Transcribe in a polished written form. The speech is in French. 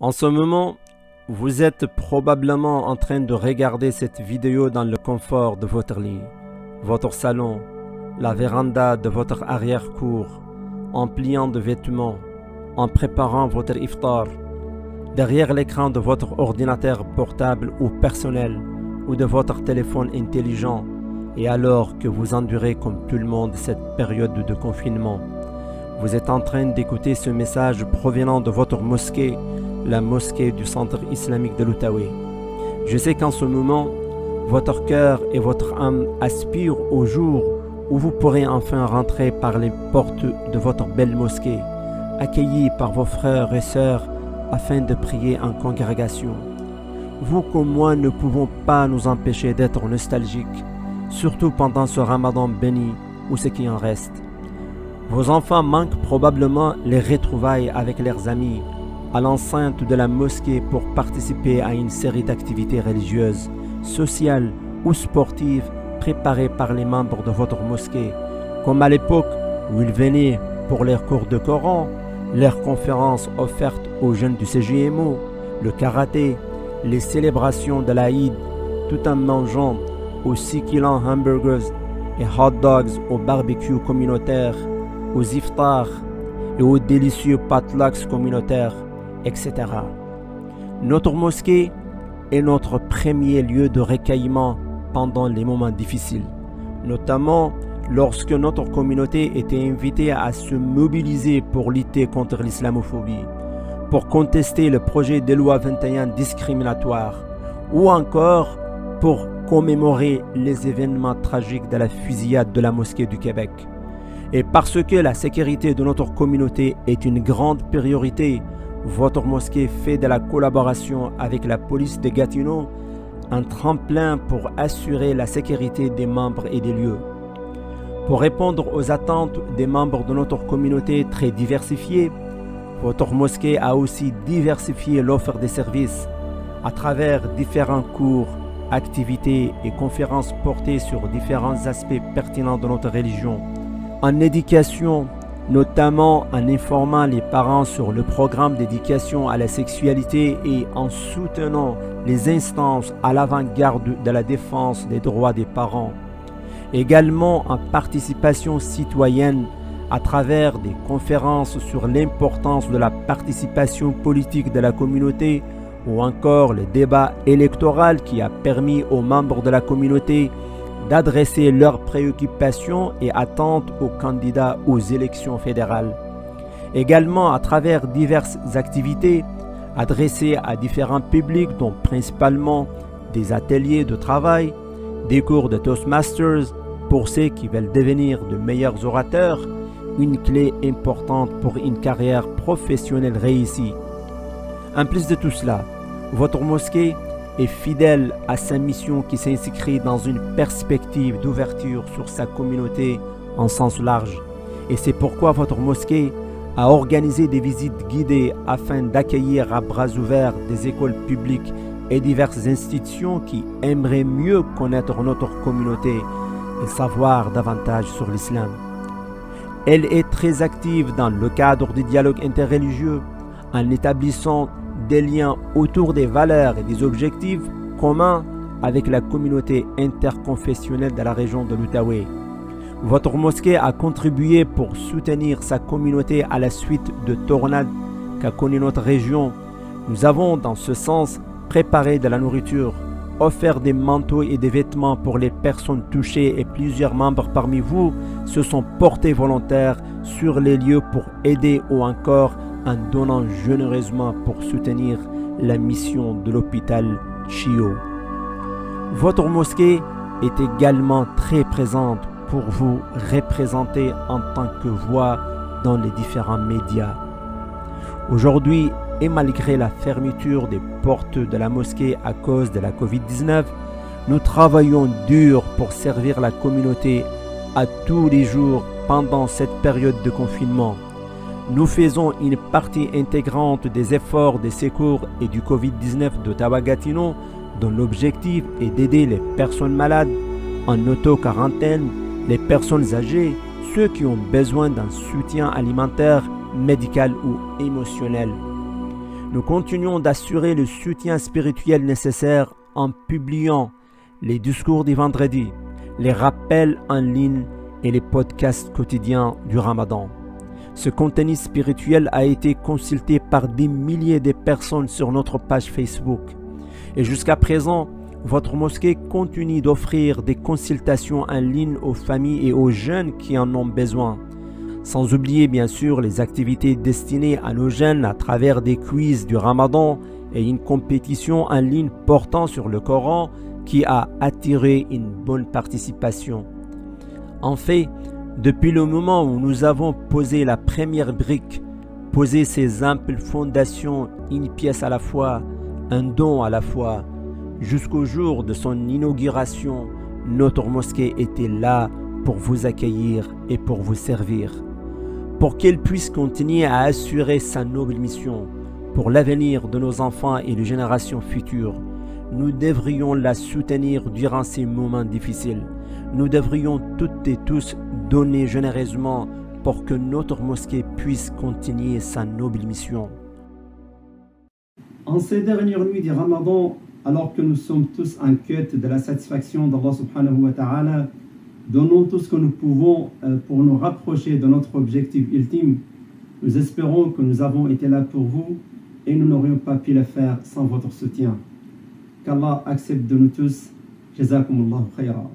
En ce moment, vous êtes probablement en train de regarder cette vidéo dans le confort de votre lit, votre salon, la véranda de votre arrière-cour, en pliant de vêtements, en préparant votre iftar, derrière l'écran de votre ordinateur portable ou personnel ou de votre téléphone intelligent, et alors que vous endurez comme tout le monde cette période de confinement. Vous êtes en train d'écouter ce message provenant de votre mosquée, la mosquée du centre islamique de l'Outaouais. Je sais qu'en ce moment, votre cœur et votre âme aspirent au jour où vous pourrez enfin rentrer par les portes de votre belle mosquée, accueillis par vos frères et sœurs afin de prier en congrégation. Vous comme moi ne pouvons pas nous empêcher d'être nostalgiques, surtout pendant ce ramadan béni ou ce qui en reste. Vos enfants manquent probablement les retrouvailles avec leurs amis, à l'enceinte de la mosquée pour participer à une série d'activités religieuses, sociales ou sportives préparées par les membres de votre mosquée, comme à l'époque où ils venaient pour leurs cours de Coran, leurs conférences offertes aux jeunes du CJMO, le karaté, les célébrations de l'Aïd, tout en mangeant aux succulents hamburgers et hot dogs au barbecue communautaire, aux iftars et aux délicieux potlucks communautaires, etc. Notre mosquée est notre premier lieu de recueillement pendant les moments difficiles, notamment lorsque notre communauté était invitée à se mobiliser pour lutter contre l'islamophobie, pour contester le projet de loi 21 discriminatoire, ou encore pour commémorer les événements tragiques de la fusillade de la mosquée du Québec. Et parce que la sécurité de notre communauté est une grande priorité, votre mosquée fait de la collaboration avec la police de Gatineau un tremplin pour assurer la sécurité des membres et des lieux. Pour répondre aux attentes des membres de notre communauté très diversifiée, votre mosquée a aussi diversifié l'offre des services à travers différents cours, activités et conférences portées sur différents aspects pertinents de notre religion. En éducation, notamment en informant les parents sur le programme d'éducation à la sexualité et en soutenant les instances à l'avant-garde de la défense des droits des parents. Également en participation citoyenne à travers des conférences sur l'importance de la participation politique de la communauté ou encore le débat électoral qui a permis aux membres de la communauté d'adresser leurs préoccupations et attentes aux candidats aux élections fédérales. Également à travers diverses activités adressées à différents publics, dont principalement des ateliers de travail, des cours de Toastmasters pour ceux qui veulent devenir de meilleurs orateurs, une clé importante pour une carrière professionnelle réussie. En plus de tout cela, votre mosquée est fidèle à sa mission qui s'inscrit dans une perspective d'ouverture sur sa communauté en sens large. Et c'est pourquoi votre mosquée a organisé des visites guidées afin d'accueillir à bras ouverts des écoles publiques et diverses institutions qui aimeraient mieux connaître notre communauté et savoir davantage sur l'islam. Elle est très active dans le cadre du dialogue interreligieux en établissant des liens autour des valeurs et des objectifs communs avec la communauté interconfessionnelle de la région de l'Outaouais. Votre mosquée a contribué pour soutenir sa communauté à la suite de tornades qu'a connu notre région. Nous avons dans ce sens préparé de la nourriture, offert des manteaux et des vêtements pour les personnes touchées et plusieurs membres parmi vous se sont portés volontaires sur les lieux pour aider ou encore en donnant généreusement pour soutenir la mission de l'hôpital Chio. Votre mosquée est également très présente pour vous représenter en tant que voix dans les différents médias. Aujourd'hui, et malgré la fermeture des portes de la mosquée à cause de la Covid-19, nous travaillons dur pour servir la communauté à tous les jours pendant cette période de confinement. Nous faisons une partie intégrante des efforts de secours et du Covid-19 d'Ottawa-Gatineau, dont l'objectif est d'aider les personnes malades, en auto-quarantaine, les personnes âgées, ceux qui ont besoin d'un soutien alimentaire, médical ou émotionnel. Nous continuons d'assurer le soutien spirituel nécessaire en publiant les discours du vendredi, les rappels en ligne et les podcasts quotidiens du Ramadan. Ce contenu spirituel a été consulté par des milliers de personnes sur notre page Facebook. Et jusqu'à présent, votre mosquée continue d'offrir des consultations en ligne aux familles et aux jeunes qui en ont besoin. Sans oublier bien sûr les activités destinées à nos jeunes à travers des quiz du Ramadan et une compétition en ligne portant sur le Coran qui a attiré une bonne participation. En fait, depuis le moment où nous avons posé la première brique, posé ces amples fondations, une pièce à la fois, un don à la fois, jusqu'au jour de son inauguration, notre mosquée était là pour vous accueillir et pour vous servir. Pour qu'elle puisse continuer à assurer sa noble mission pour l'avenir de nos enfants et de générations futures, nous devrions la soutenir durant ces moments difficiles. Nous devrions toutes et tous donner généreusement pour que notre mosquée puisse continuer sa noble mission. En ces dernières nuits du Ramadan, alors que nous sommes tous en quête de la satisfaction d'Allah subhanahu wa ta'ala, donnons tout ce que nous pouvons pour nous rapprocher de notre objectif ultime. Nous espérons que nous avons été là pour vous et nous n'aurions pas pu le faire sans votre soutien. Qu'Allah accepte de nous tous. Jazakumullahu khayra.